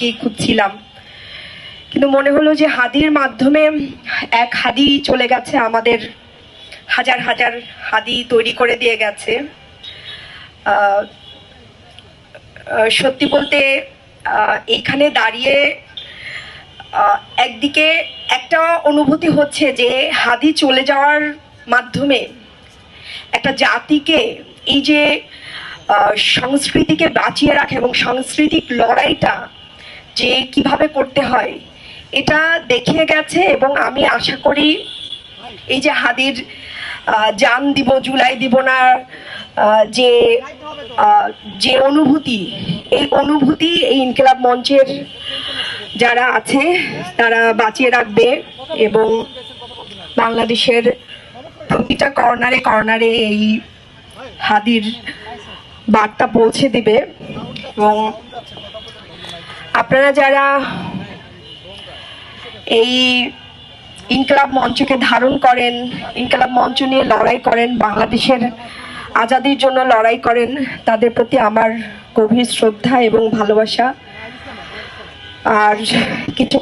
কে খুঁজছিলাম, কিন্তু মনে হলো যে হাদির মাধ্যমে এক হাদি চলে গেছে, আমাদের হাজার হাজার হাদি তৈরি করে দিয়ে গেছে। সত্যি বলতে এখানে দাঁড়িয়ে একদিকে একটা অনুভূতি হচ্ছে যে হাদি চলে যাওয়ার মাধ্যমে একটা জাতিকে, এই যে সংস্কৃতিকে বাঁচিয়ে রাখা এবং সাংস্কৃতিক লড়াইটা যে কিভাবে করতে হয় এটা দেখিয়ে গেছে। এবং আমি আশা করি এই যে হাদির জান দিব জুলাই দিব না যে যে অনুভূতি, এই অনুভূতি এই ইনকিলাব মঞ্চের যারা আছে তারা বাঁচিয়ে রাখবে এবং বাংলাদেশের প্রতিটা কর্নারে কর্নারে এই হাদির বার্তা পৌঁছে দিবে। এবং আপনারা যারা এই ইনকিলাব মঞ্চকে ধারণ করেন, ইনকিলাব মঞ্চ নিয়ে লড়াই করেন, বাংলাদেশের আজাদির জন্য লড়াই করেন, তাদের প্রতি আমার গভীর শ্রদ্ধা এবং ভালোবাসা। আর কিছু